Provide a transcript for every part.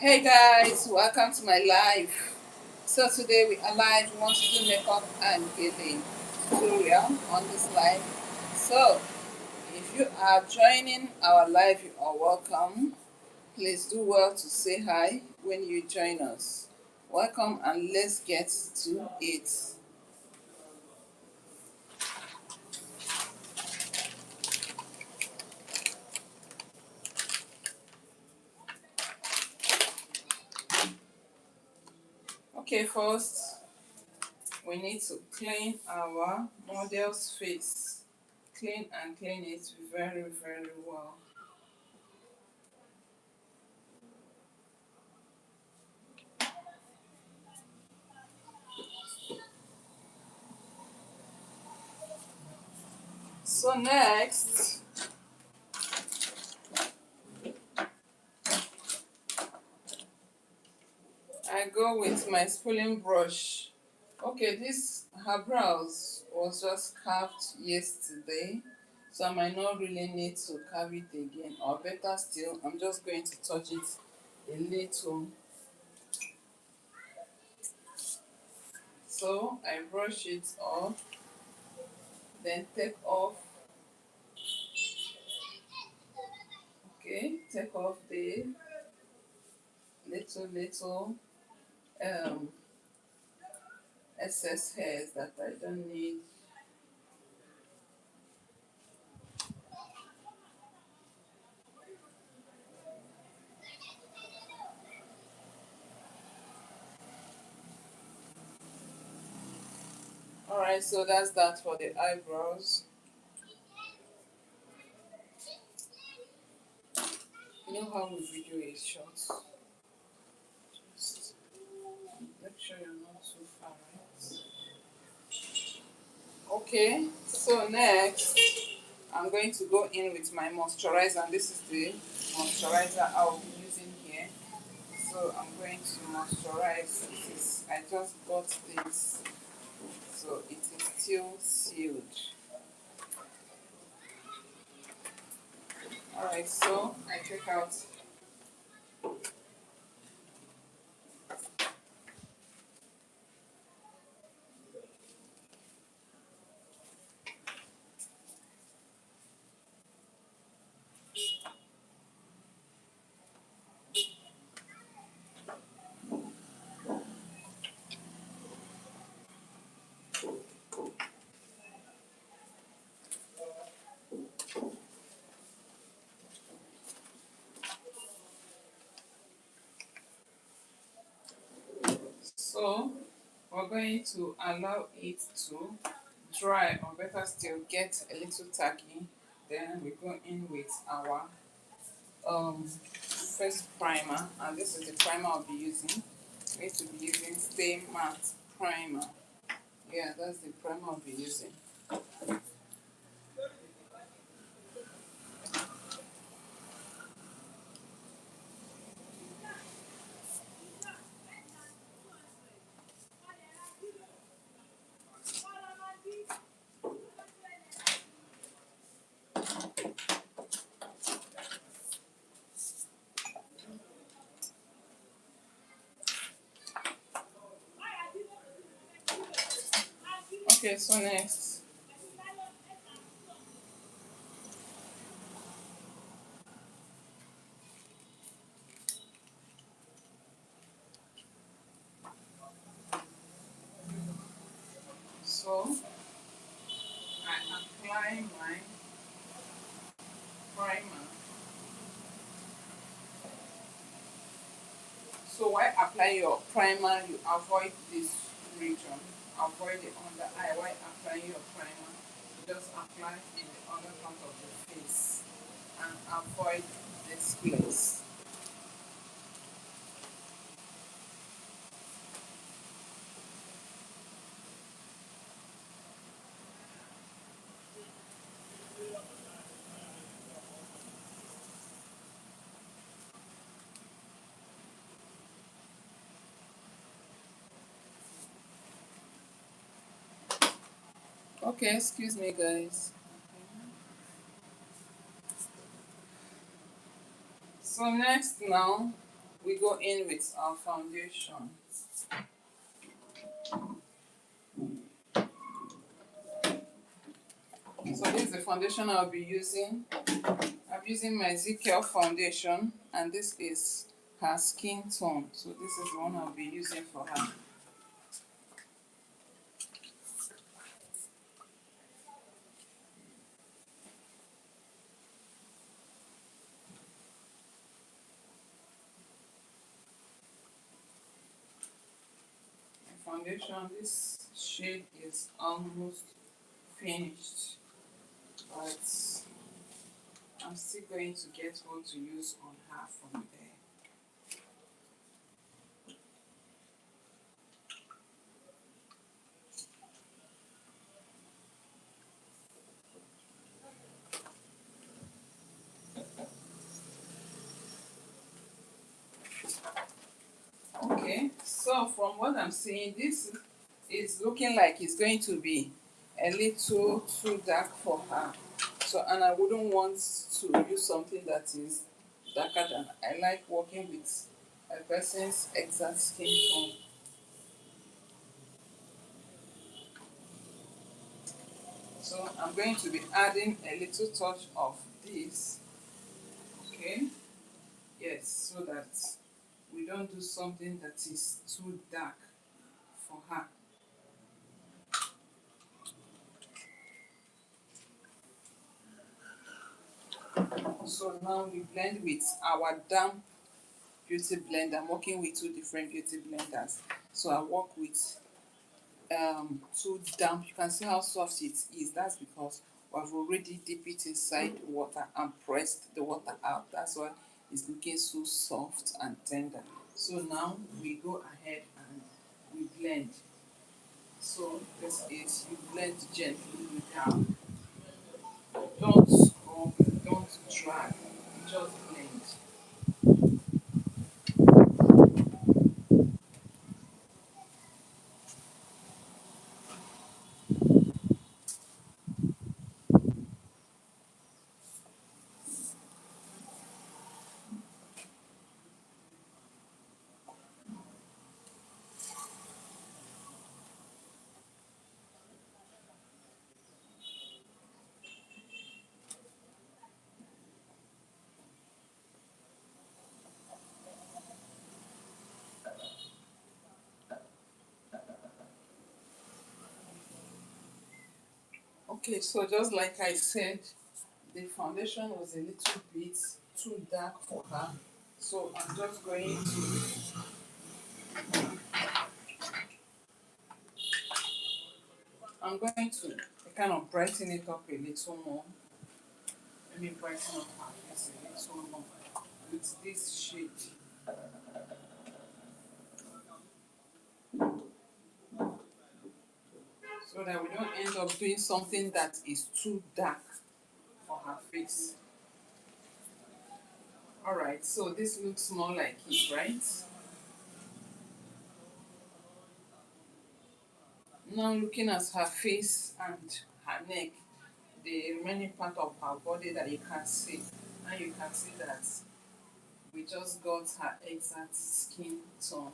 Hey guys, welcome to my live. So today we are live. We want to do makeup and gele tutorial on this live. So if you are joining our live, you are welcome. Please do well to say hi when you join us. Welcome and let's get to it. Okay, first we need to clean our model's face. Clean and clean it very, very well. So next, I go with my spooling brush. Okay, this her brows was just carved yesterday, so I might not really need to carve it again, or better still, I'm just going to touch it a little. So I brush it off, then take off, take off the little um excess hairs that I don't need. Alright, so that's that for the eyebrows. You know how we video is short. Just make sure you're not too far, right? Okay, so next I'm going to go in with my moisturizer, and this is the moisturizer I'll be using here. So I'm going to moisturize this. I just got this, so it is still sealed. Alright, so I take out. So we're going to allow it to dry, or better still get a little tacky. Then we go in with our first primer, and this is the primer I'll be using. I'm going to be using Stay Matte Primer. Yeah, that's the primer I'll be using. Okay, so next, so I apply my primer. So while applying your primer, you avoid this region. Avoid the under eye. While applying your primer, you just apply in the other part of the face and avoid this place. Okay, excuse me, guys. So next now, we go in with our foundation. So this is the foundation I'll be using. I'm using my Ezekiel foundation, and this is her skin tone. So this is the one I'll be using for her. My foundation, this shade is almost finished, but I'm still going to get what to use on her from there. Okay, so from what I'm seeing, this is looking like it's going to be a little too dark for her. So, and I wouldn't want to use something that is darker than I like working with a person's exact skin tone. So I'm going to be adding a little touch of this. Okay, yes, so that we don't do something that is too dark for her. So now we blend with our damp beauty blender. I'm working with two different beauty blenders. So I work with two damp. You can see how soft it is. That's because I've already dipped it inside water and pressed the water out. That's why it's looking so soft and tender. So now we go ahead and we blend. So this is, you blend gently without, don't scrub, don't drag, just blend. Okay, so just like I said, the foundation was a little bit too dark for her. So I'm going to kind of brighten it up a little more. Let me brighten up her face a little more with this shade, so that we don't end up doing something that is too dark for her face. Alright, so this looks more like it, right? Now looking at her face and her neck, the remaining part of her body that you can see. Now you can see that we just got her exact skin tone.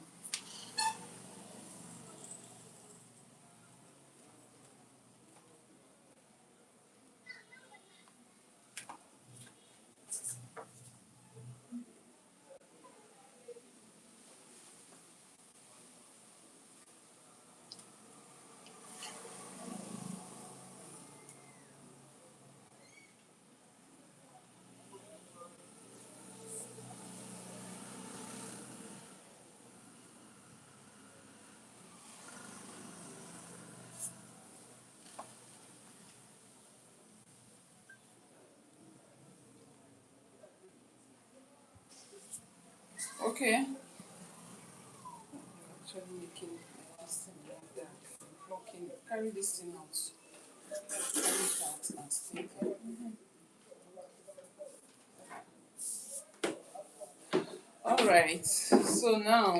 Okay. Actually making this thing like that. Blocking it. Carry this thing out. Carry it out and stick it. Alright. So now,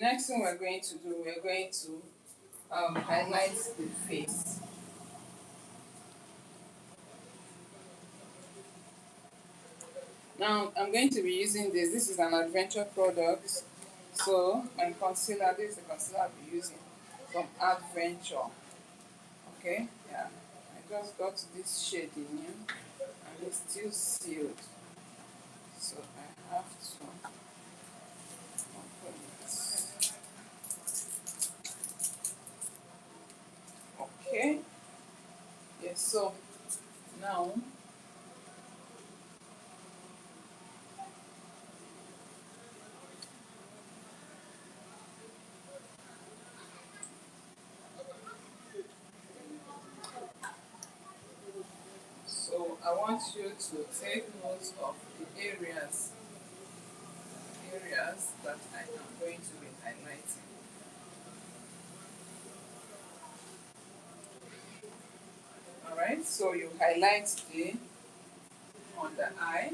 next thing we're going to do, we're going to highlight the face. Now I'm going to be using this. This is an adventure product. So my concealer, this is the concealer I'll be using from Adventure. Okay, yeah. I just got this shade in here and it's still sealed. So I have to open it. Okay. Yes, so now so I want you to take note of the areas that I am going to be highlighting. Alright, so you highlight the under eye.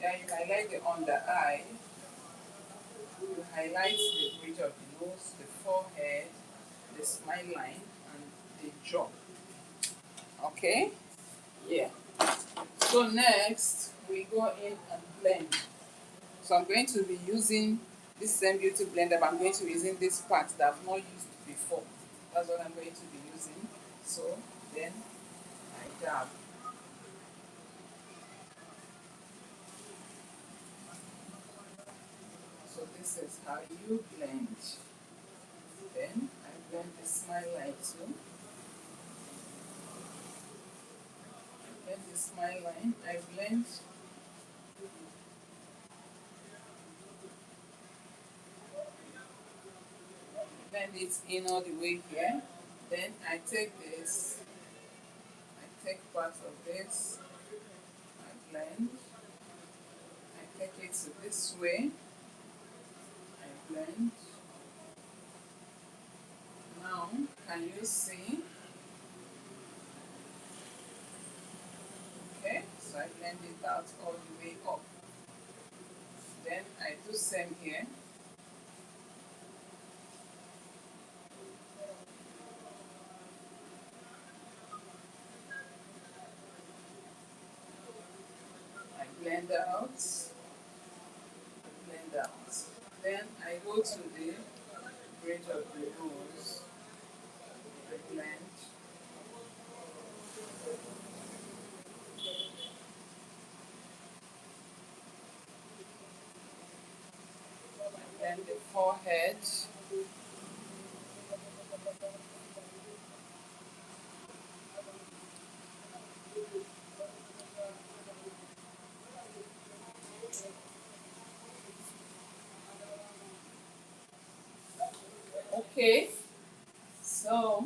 Yeah, you highlight the under eye. You highlight the bridge of the nose, the forehead, the smile line, and the jaw. Okay? Yeah. So next we go in and blend. So I'm going to be using this same beauty blender, but I'm going to be using this part that I've not used before. That's what I'm going to be using. So then I dab. So this is how you blend. Then I blend the smile line too. Blend the smile line. I blend it in all the way here. Then I take this, I take part of this, I blend, I take it to this way, I blend. Now, can you see? Okay, so I blend it out all the way up. Then I do same here. I blend out, blend out. Then I go to the bridge of the nose. I blend, blend the forehead. Okay, so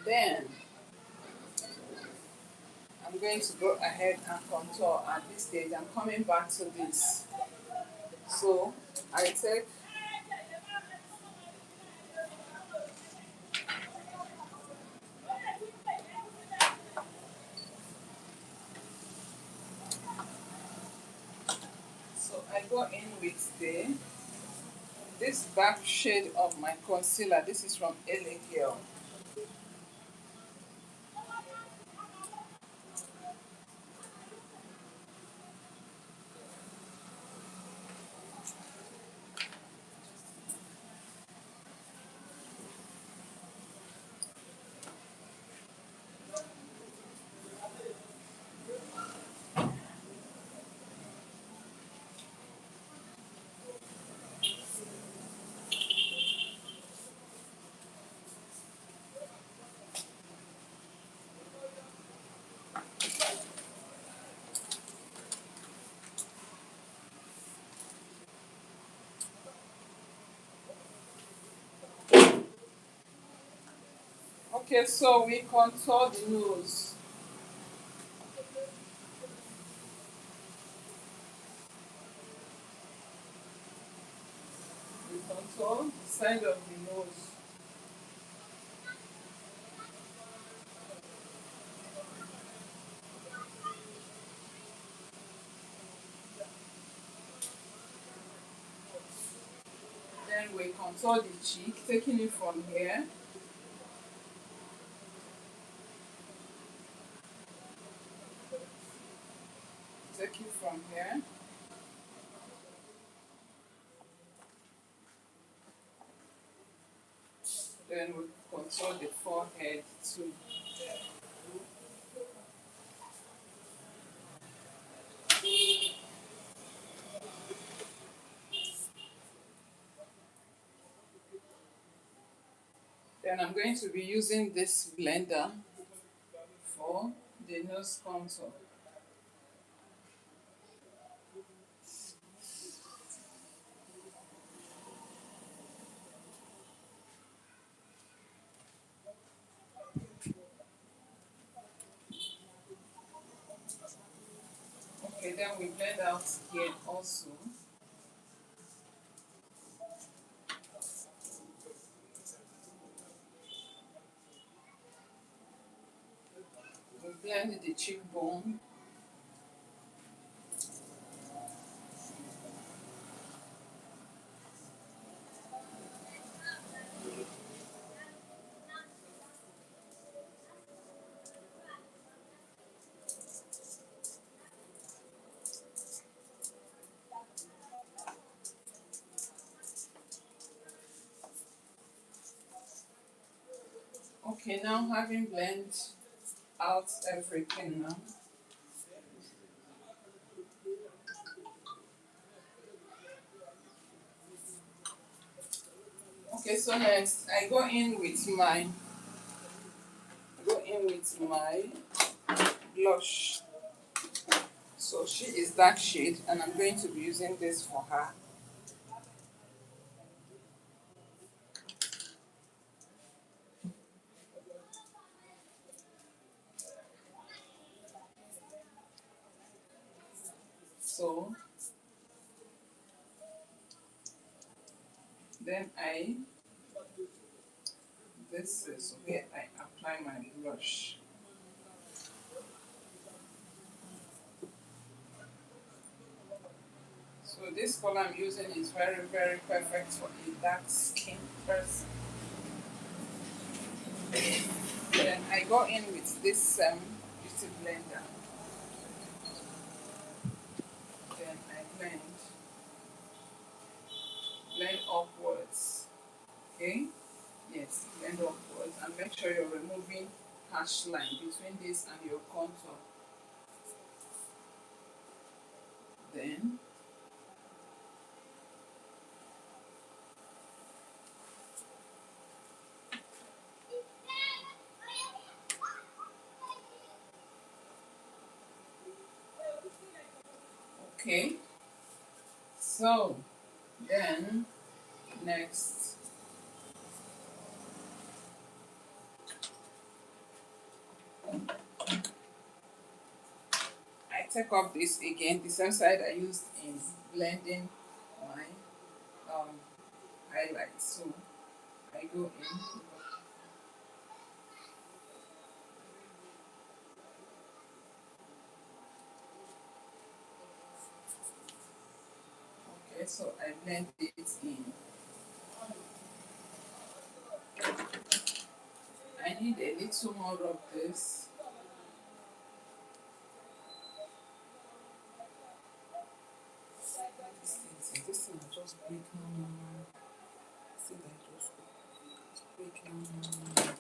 then I'm going to go ahead and contour at this stage. I'm coming back to this. So I take, so I go in with this back shade of my concealer. This is from LA Girl. Okay, so we contour the nose. We contour the side of the nose. contour the cheek, taking it from here. Take it from here. Then we contour the forehead too. Then I'm going to be using this blender for the nose contour. Okay, then we blend out here also. We blend the cheekbone. Okay, now having blended out everything now. Okay, so next I go in with my blush. So she is dark shade and I'm going to be using this for her. So then this is where I apply my blush. So this color I'm using is very, very perfect for a dark skin person. Then I go in with this beauty blender. Then I blend upwards. Okay? Yes, blend upwards and make sure you're removing hash line between this and your contour. Then okay. So then next I take up this again, the same side I used in blending my highlight. So I go in. Okay, so I blend it in. I need a little more of this. This thing will just break now. See that just break now.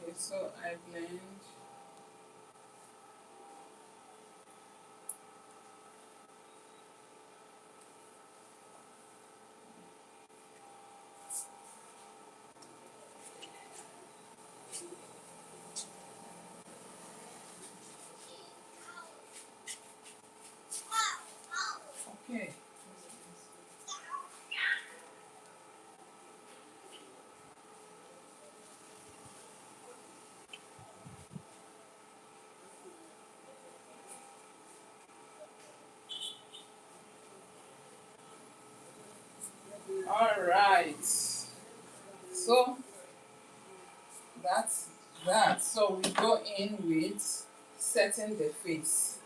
Okay, so I blend. Okay. All right. So that's that. So So we go in with setting the face.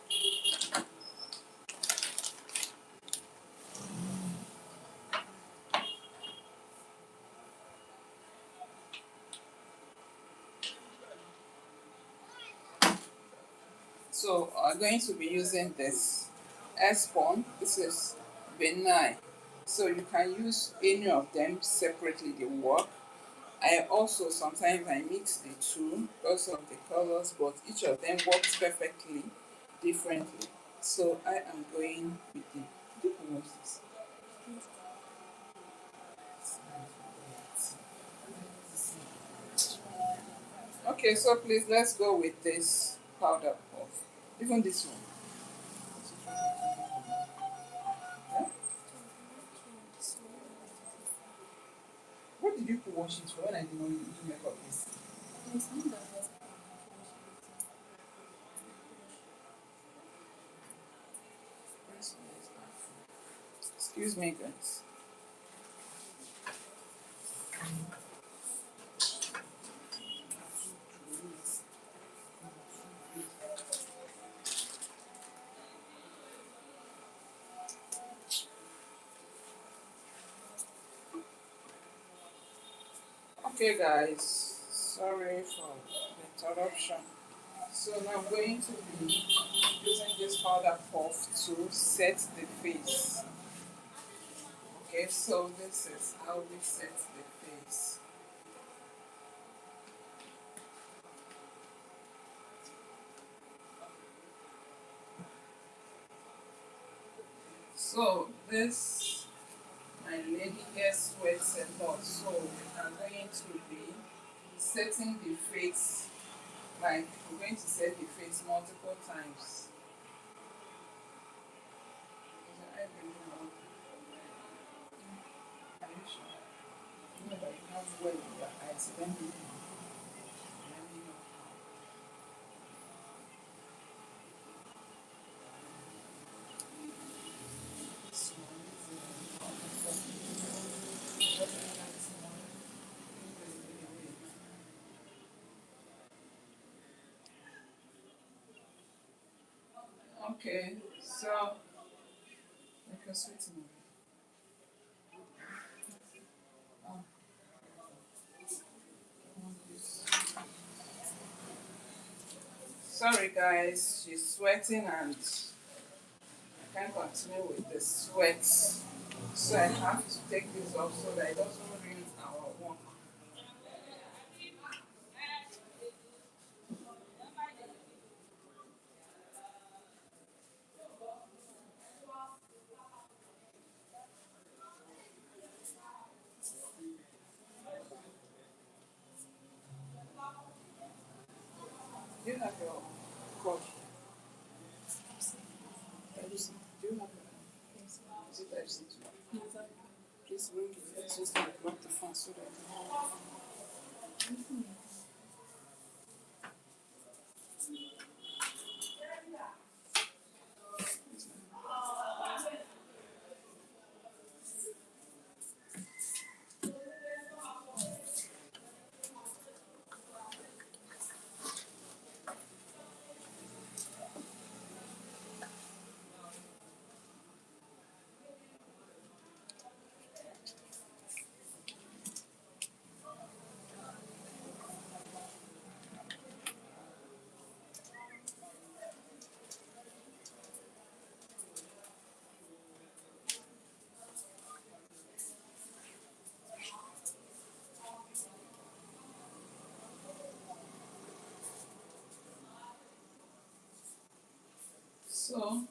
So I'm going to be using this S-Pon. This is benign. So you can use any of them separately, they work. I also sometimes I mix the two because of the colors, but each of them works perfectly differently. So I am going with the what's this? Okay, so please let's go with this powder puff. Even this one. Yeah? What did you put wash it for when I did not do makeup this? Excuse me, guys. Okay, guys. Sorry for the interruption. So now I'm going to be using this powder puff to set the face. Okay, so this is how we set the face. So this, my lady here sweats a lot, so I'm going to be setting the face, like I'm going to set the face multiple times. I really know. Are you sure? No, but you have well in your eyes. Let me know. Let me know. This one is what I like small. Okay, so like a sweet movie. Oh, sorry guys, she's sweating and I can't continue with the sweat. So I have to take this off so that it doesn't ruin our work. Do you have your coach? Do you have your is it Type C too? Please bring it. Let's just block the phone so that so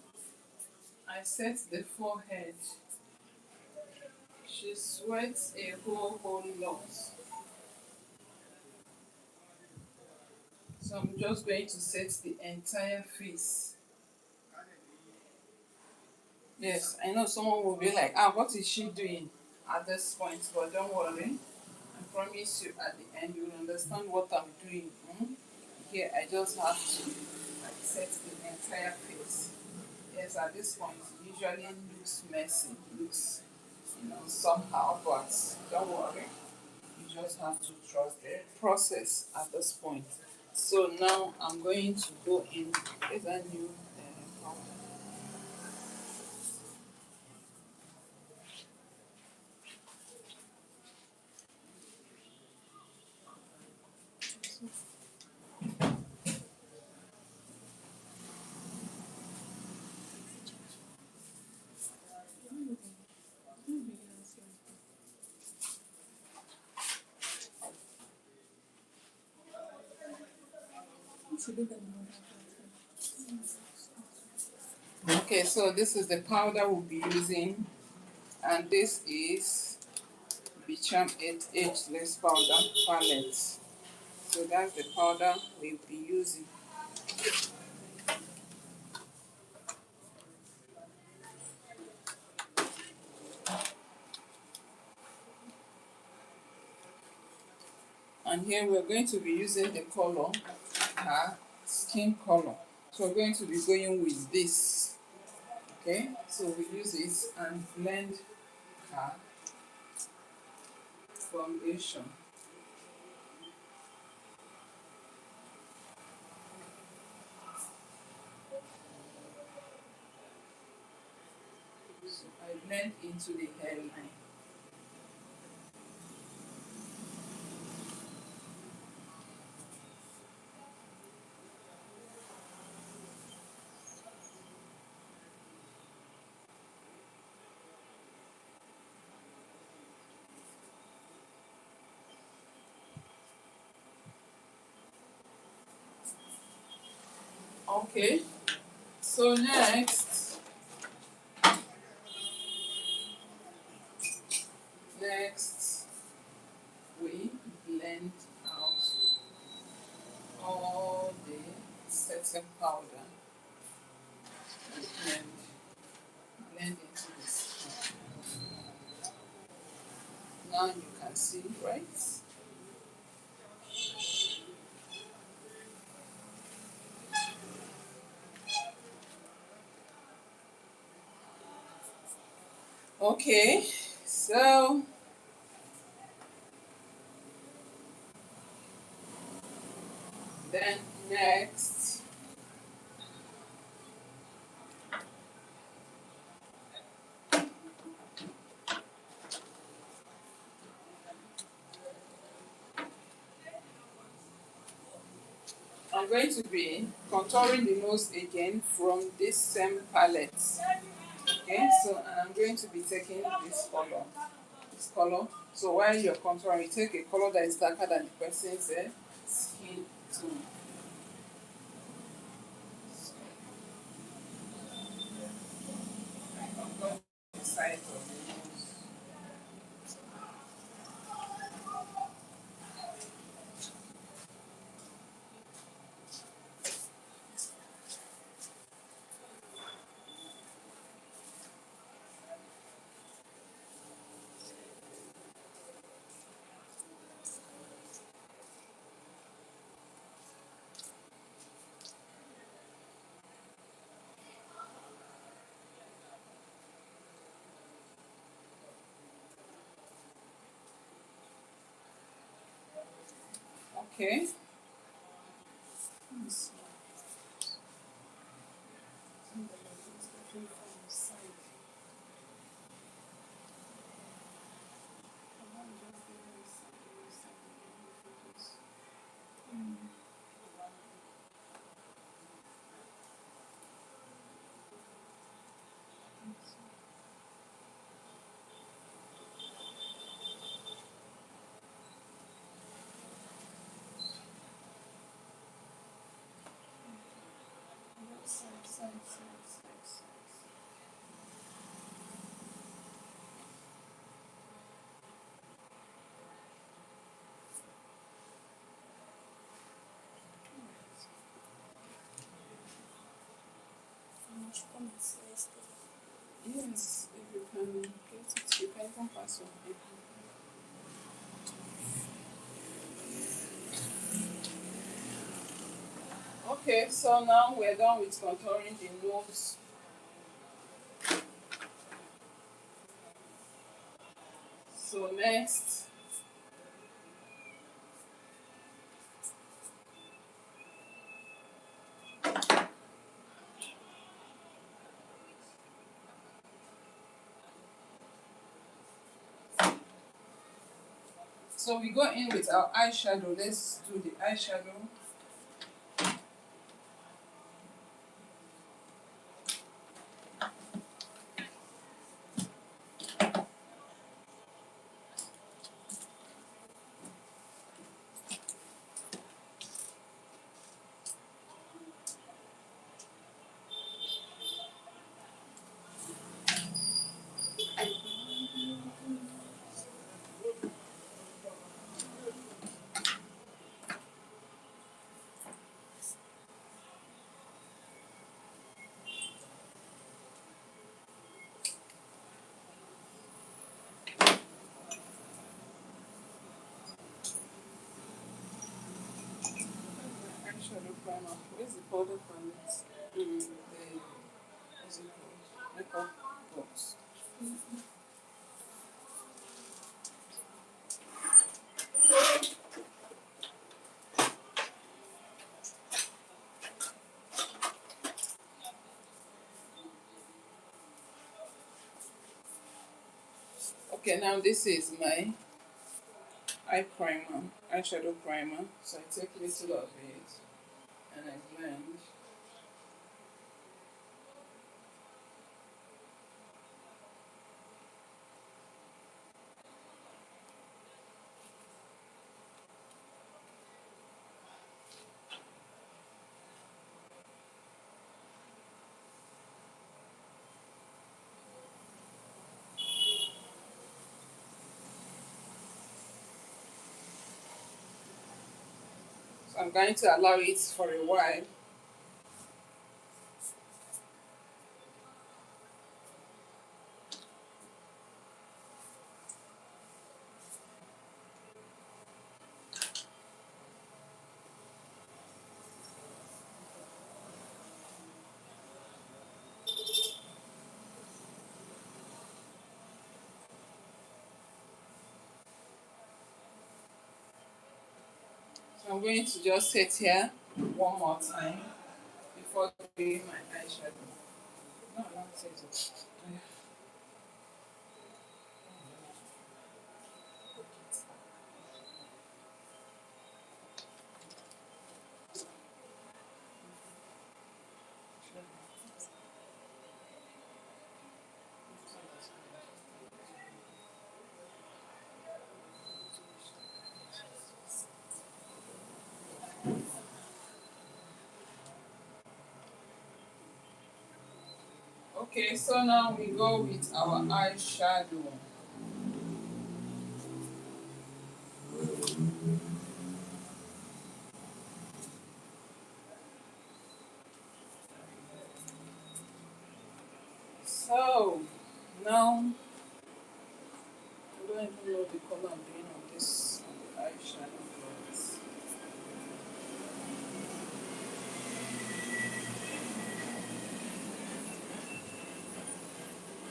I set the forehead. She sweats a whole lot. So I'm just going to set the entire face. Yes, I know someone will be like, what is she doing at this point? But don't worry. I promise you at the end you will understand what I'm doing. Here I just have to like, set the entire face. Yes, at this point it usually looks messy, looks somehow, but don't worry. You just have to trust the process at this point. So now I'm going to go in with a new powder. Okay, so this is the powder we'll be using, and this is Bicham 8 Ageless Powder Palette. So that's the powder we'll be using. And here we're going to be using the color, her skin color. So we're going to be going with this. Okay, so we use it and blend her foundation. So I blend into the hairline. Okay, so next we blend out all the setting powder and blend into this. Now you can see, right? Okay, so then next I'm going to be contouring the nose again from this same palette. Okay, so and I'm going to be taking this color. This color. So while you're contouring, you take a color that is darker than the person's skin tone. So I'm going to the side of the nose. Okay. Yes, if you can get it, you can even pass on it. Okay, so now we're done with contouring the nose. So next, So we go in with our eyeshadow. Let's do the eyeshadow. Eyeshadow primer. Where's the powder palette? What's it called? Makeup box. Okay, now this is my eye primer, eyeshadow primer. So I take a little of it and I blend. So I'm going to allow it for a while. So I'm going to just sit here one more time before doing my eyeshadow. No, not sit it. Okay, so now we go with our eyeshadow. So now I don't even know the color I'm doing on this eyeshadow.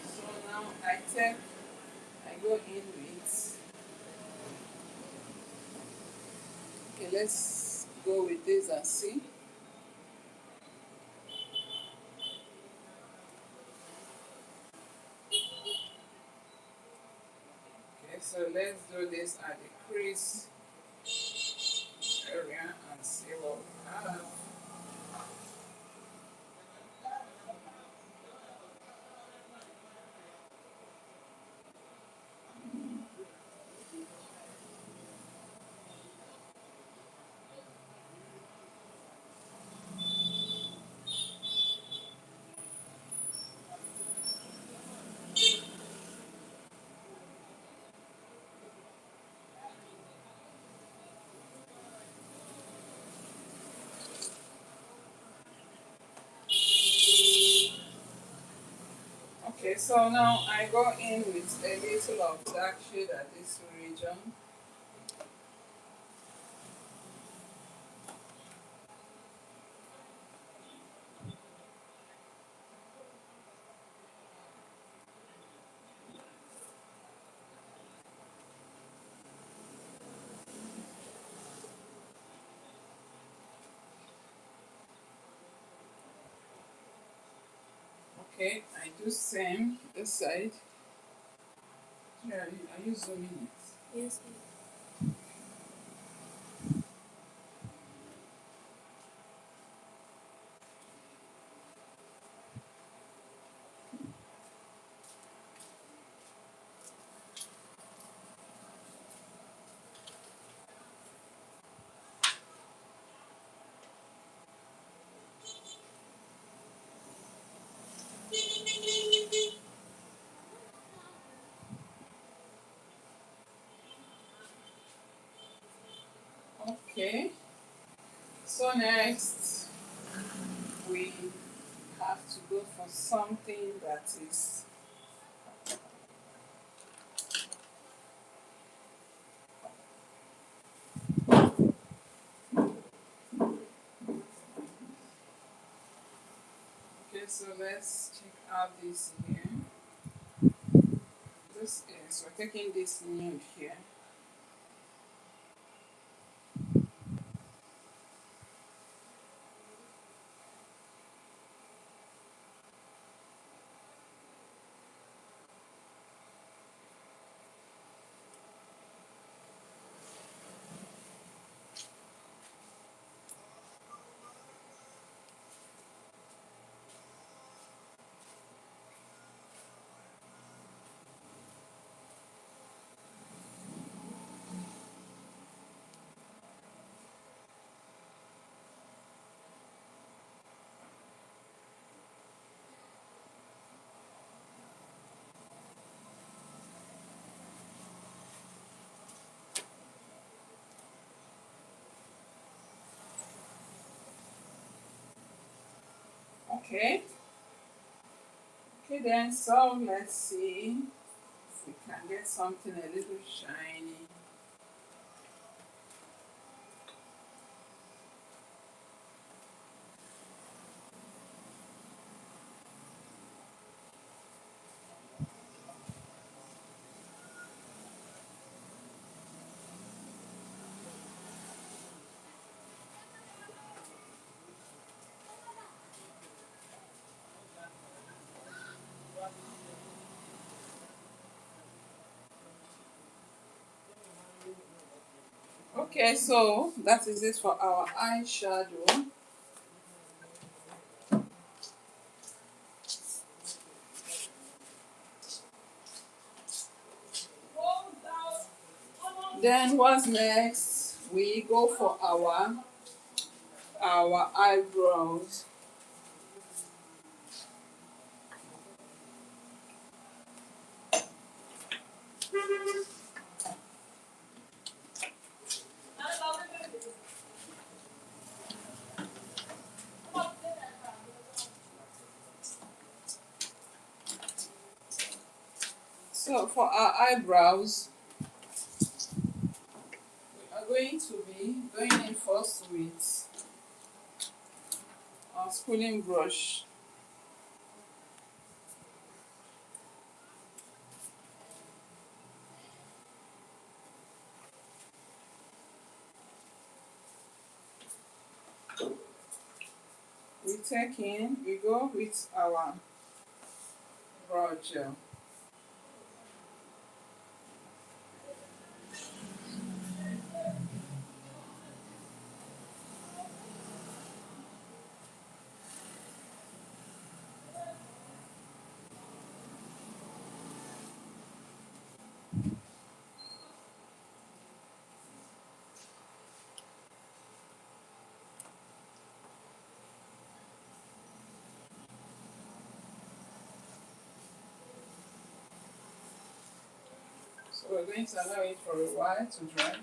So now I go in with, okay, let's go with this and see. Okay, so let's do this at the crease area and see what we have. Okay, so now I go in with a little of dark shade at this region. Okay, I do same this side. Yeah, are you zooming it? Yes. Okay, so next we have to go for something that is okay. So let's check out this here. This is, we're taking this nude here. Okay. Okay then, so let's see if we can get something a little shiny. Okay, so that is it for our eyeshadow. Then what's next? We go for our eyebrows. So for our eyebrows, we are going to be going in first with our spooling brush. We go with our brow gel. So we're going to allow it for a while to dry.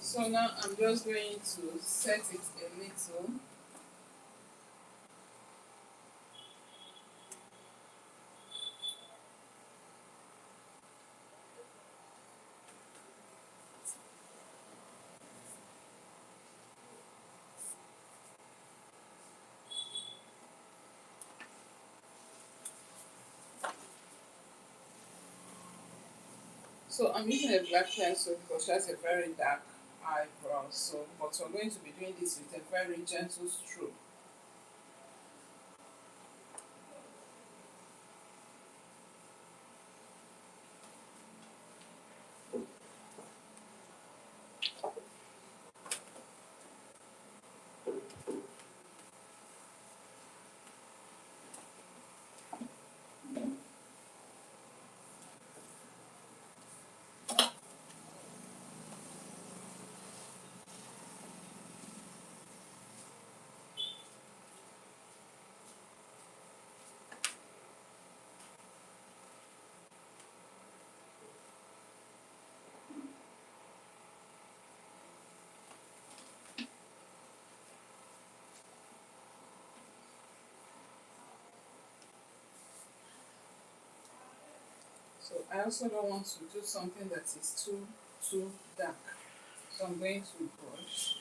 So now I'm just going to set it a little. So I'm using a black pencil because she has a very dark eyebrow. So, but we're going to be doing this with a very gentle stroke. So I also don't want to do something that is too dark. So I'm going to brush.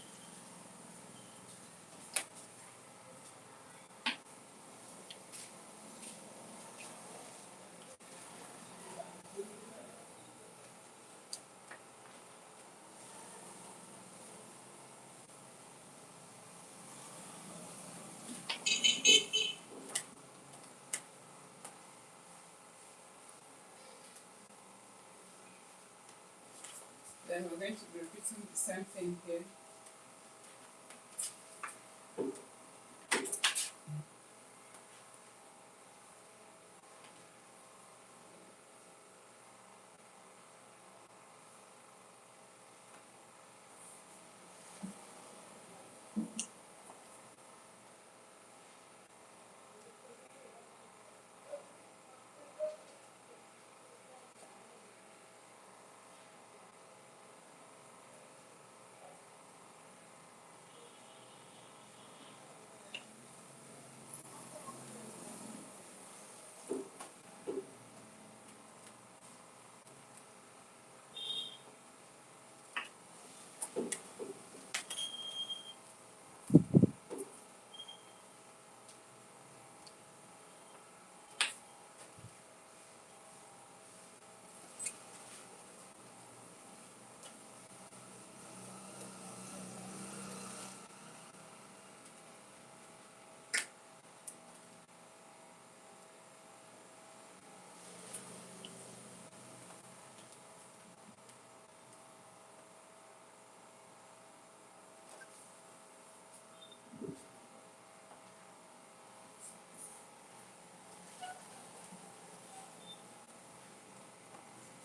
Then we're going to be repeating the same thing here.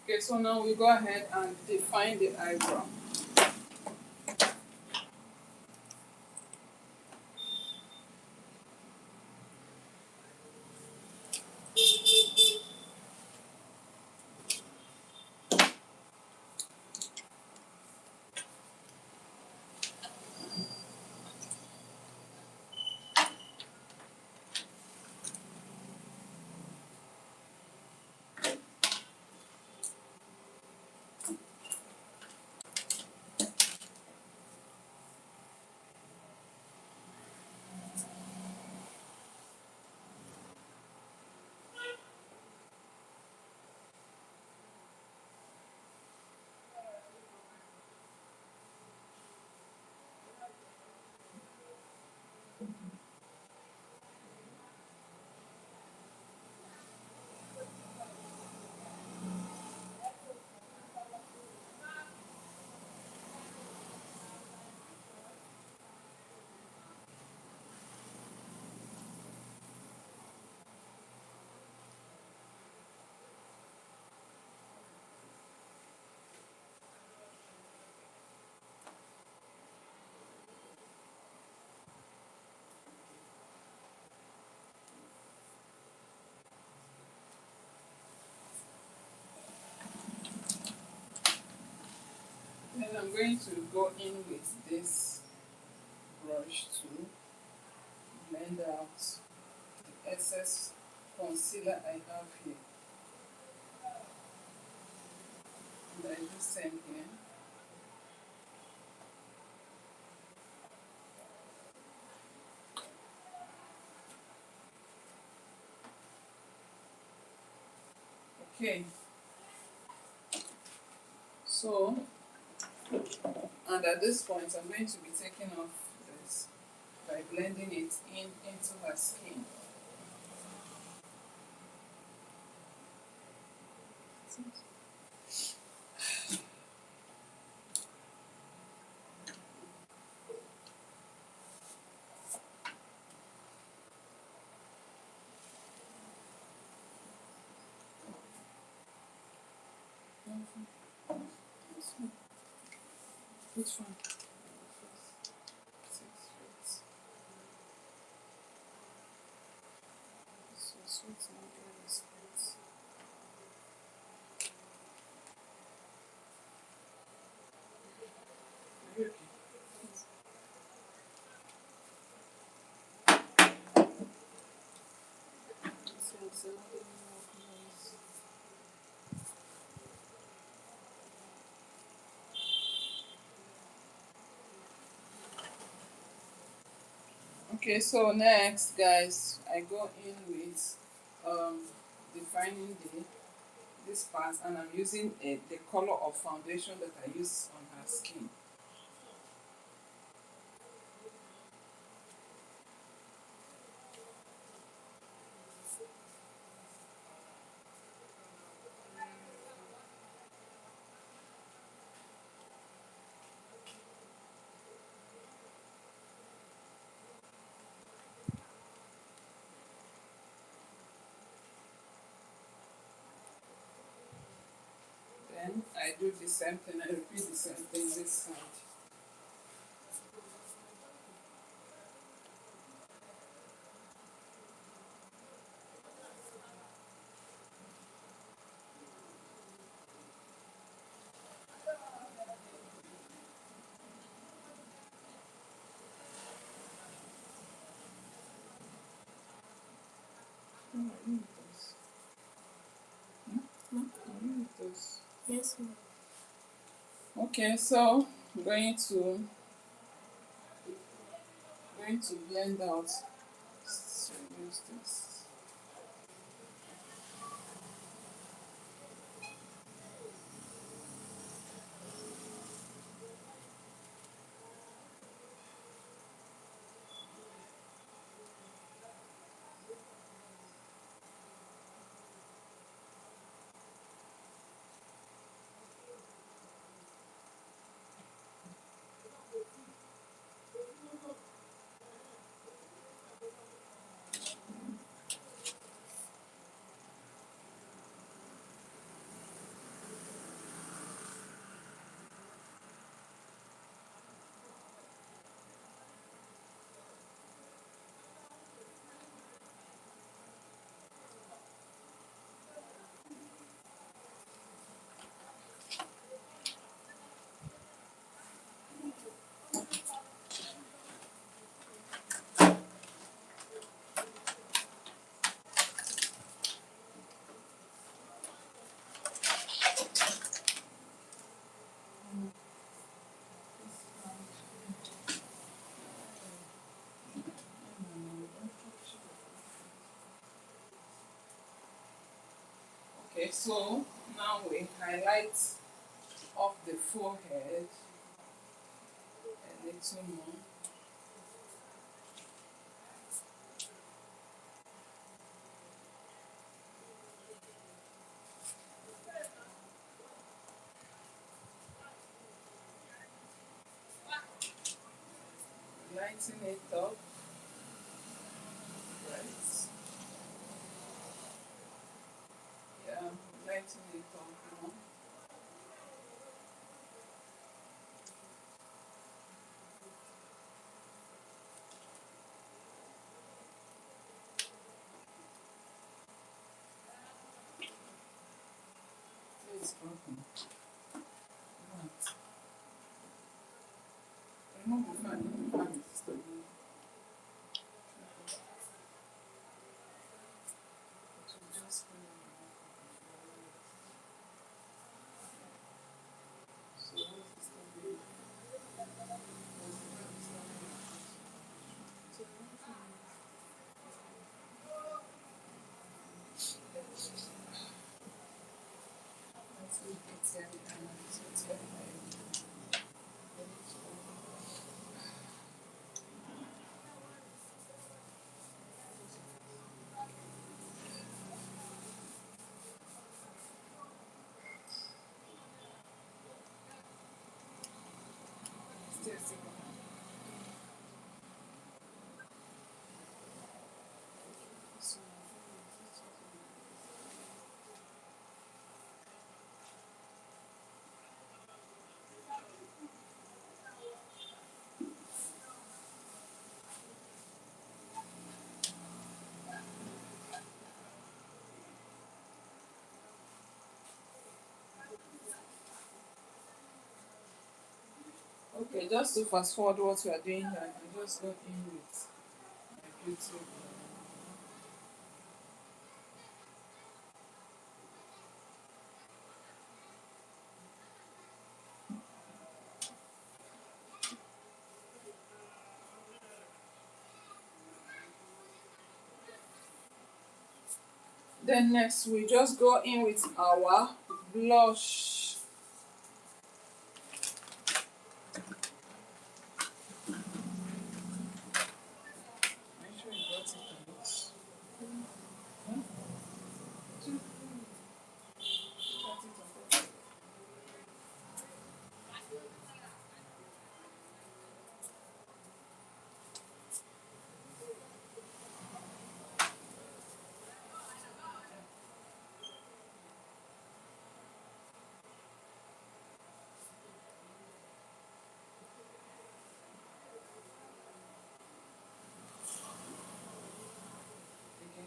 Okay, so now we go ahead and define the eyebrow. Then I'm going to go in with this brush to blend out the excess concealer I have here. And I do same here. Okay. So, and at this point, I'm going to be taking off this by blending it into her skin. Which one? So sweet and very sweet. Are you okay? So it's another more close. Okay, so next, guys, I go in with um, defining this part, and I'm using the color of foundation that I use on her skin. Then I do the same thing, I repeat the same thing this side. Oh, I need this. Hmm? I need this. Yes, ma'am. Okay, so I'm going to blend out. So use this. Okay, so now we highlight off the forehead a little more. Lighten it up. Right. Yeah, lighten it up more. It's broken. Right. Remove the fan. The fan is still there. So just put it on. So what is the way? Let's see if it's any so it's very still single. So okay, just to fast forward what we are doing here, I just go in with my beauty. Then next we just go in with our blush. Make sure you got it right. Hmm? Okay.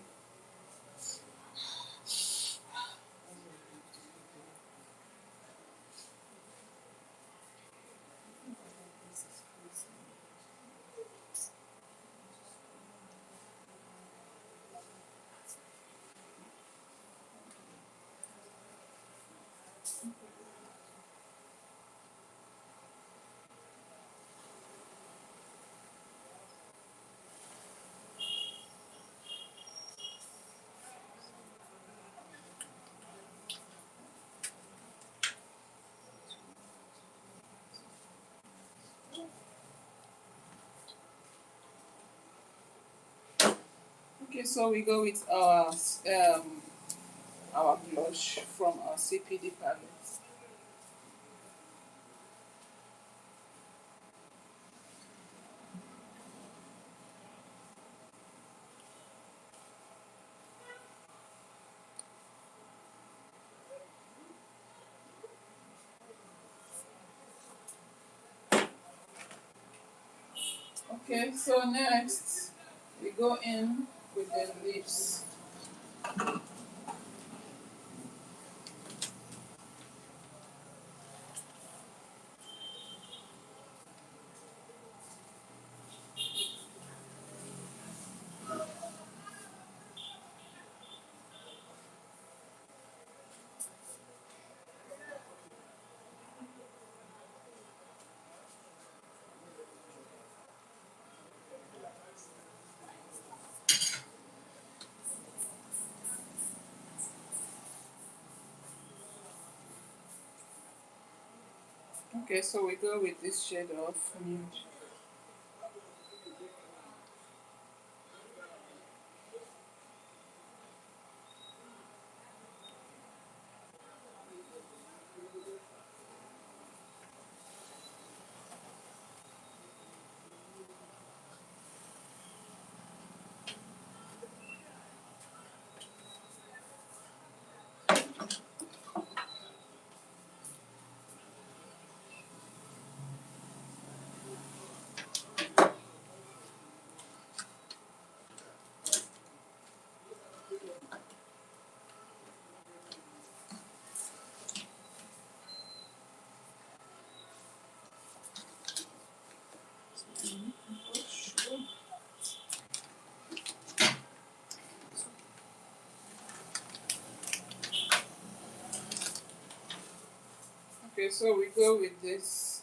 Okay, so we go with our blush from our CPD palette. Okay, so next we go in with the lips. Okay, so we go with this shade of nude. Okay, so we go with this.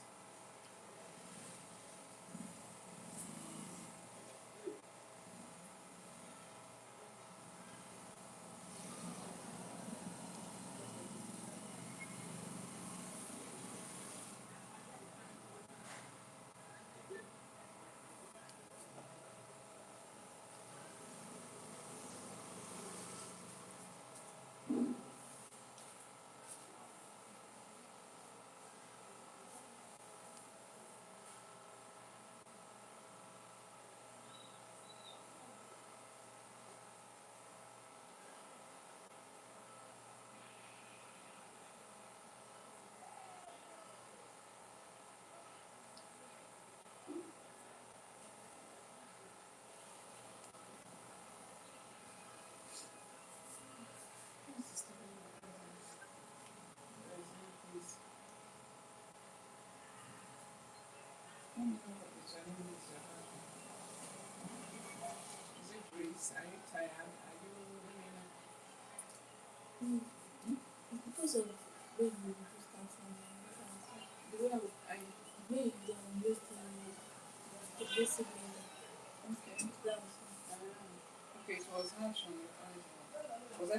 Is it Grace? Are you tired? Are you Because of the way you just start from the way I would, are you the way they used the basic okay? that was Okay, it was harsh on your eyes. Was I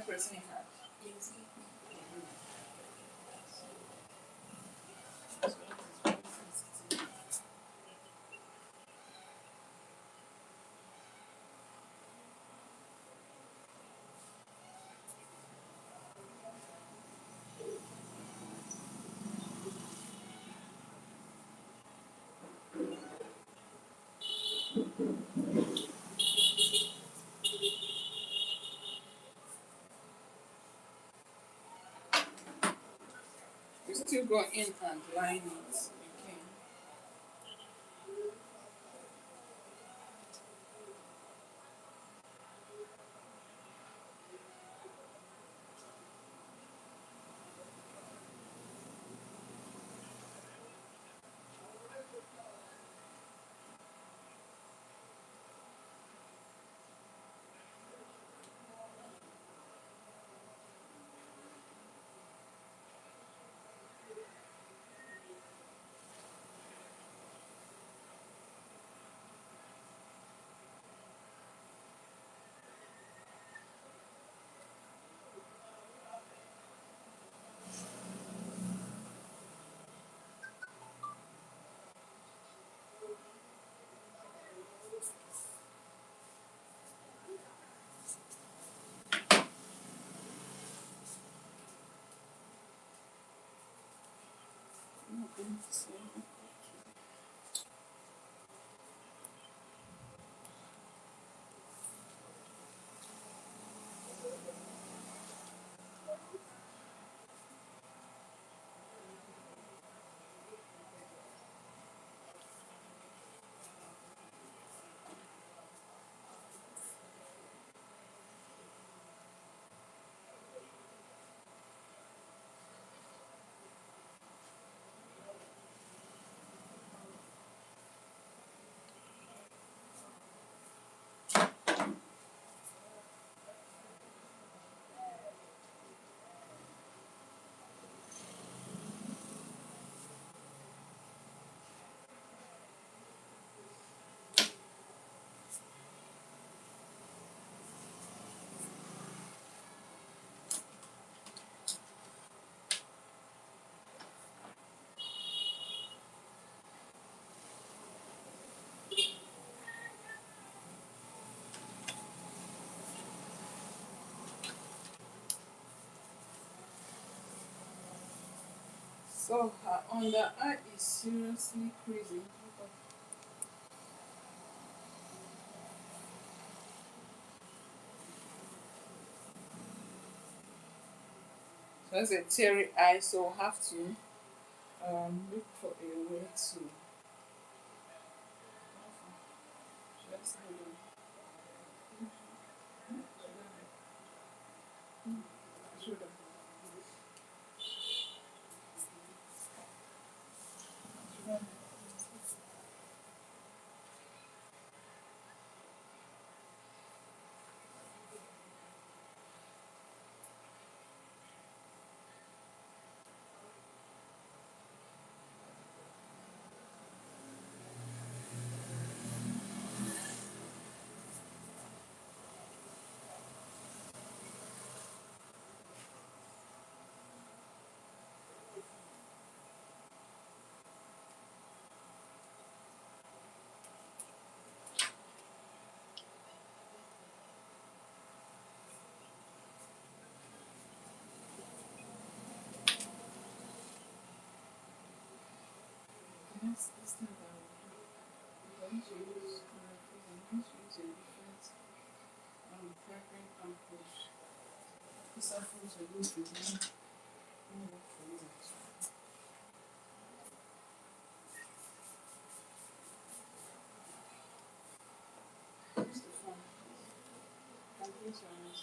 still go in and line it again. I'm not going to say it. So her under eye is seriously crazy. So that's a teary eye, so we'll have to look for a way to just hold on. Shoulder. Shoulder. Yes, this time I'm going to use I'm going to use a different fragrant approach. This approach I use with me. Won't work for you actually. Use the phone. Can close your eyes.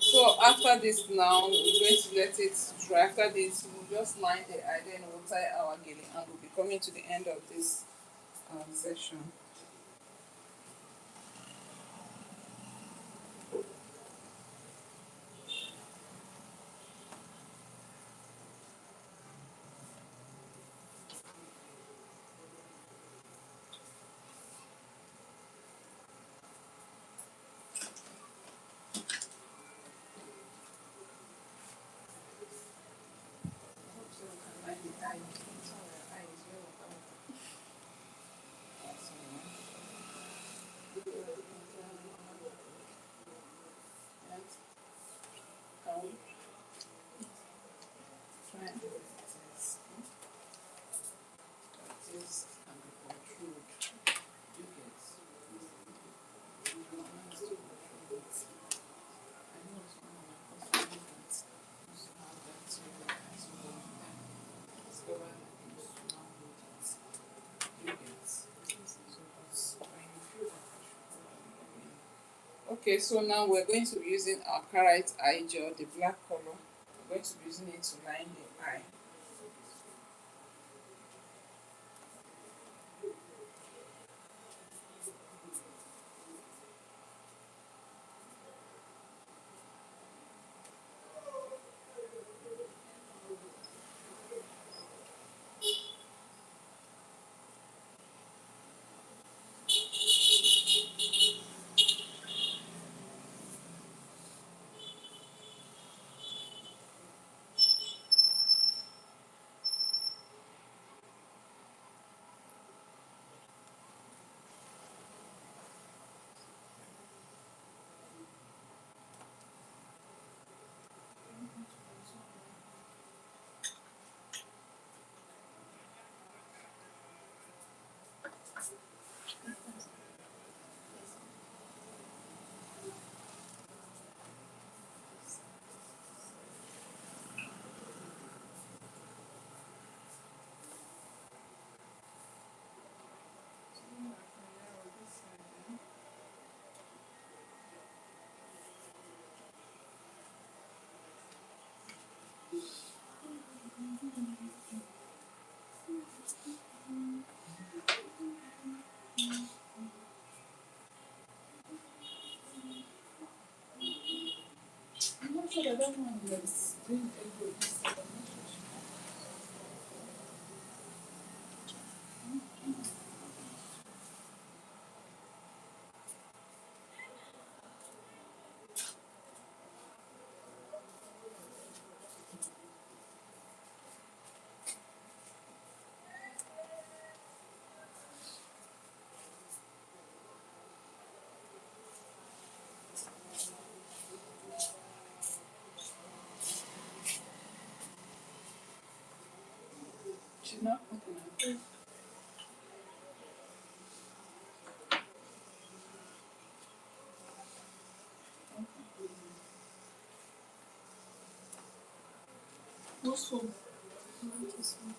So after this now, we're going to let it dry. After this, we'll just line the eye, then we'll tie our gele, and we'll be coming to the end of this session. Hope so we can line the eye. It's all your eye is very well. Okay, so now we're going to be using our carrot eye gel, the black color. We're going to be using it to line the eye. I'm not sure that that one is doing a good. She's not putting it. What's home? What is home?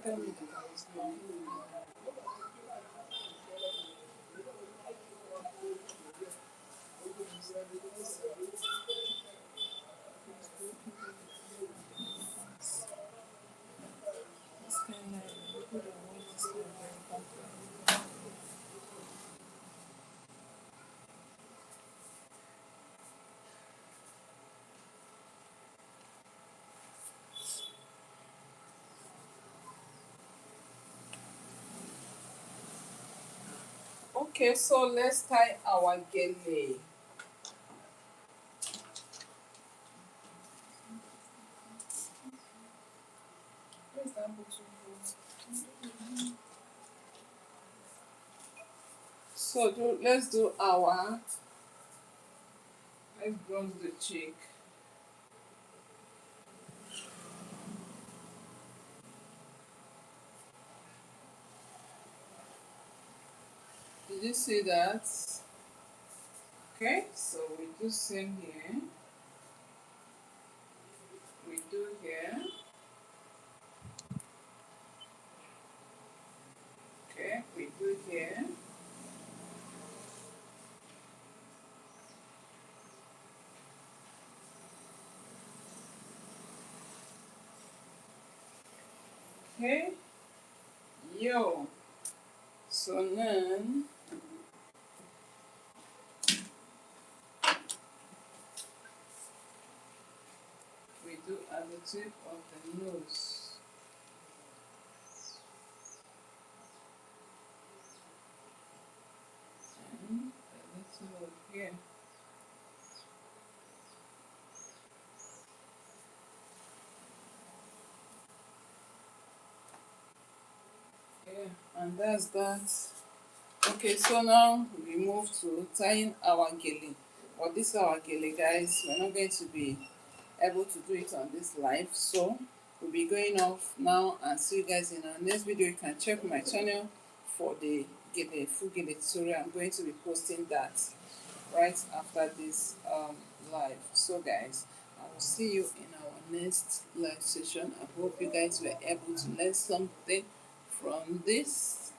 tell me that I was there. It's kind of like people that want this kind of very comfortable. Okay, so let's tie our gele. Where's that bottle go? So let's do our, let's bronze the cheek. Did you see that? Okay, so we do same here. We do here. Okay, we do here. Okay, yo. So then we do at the tip of the nose. And a little here. Yeah, and that's that. Okay, so now we move to tying our gele. But this is our gele, guys. We're not going to be able to do it on this live, so we'll be going off now and see you guys in our next video. You can check my channel for the gele, full gele tutorial. I'm going to be posting that right after this live. So guys, I will see you in our next live session. I hope you guys were able to learn something from this.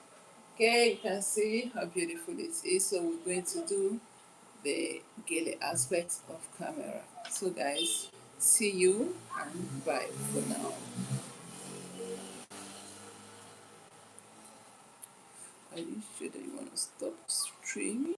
Okay, you can see how beautiful it is. So we're going to do the gele aspect of camera. So guys, see you and bye for now. Are you sure that you want to stop streaming?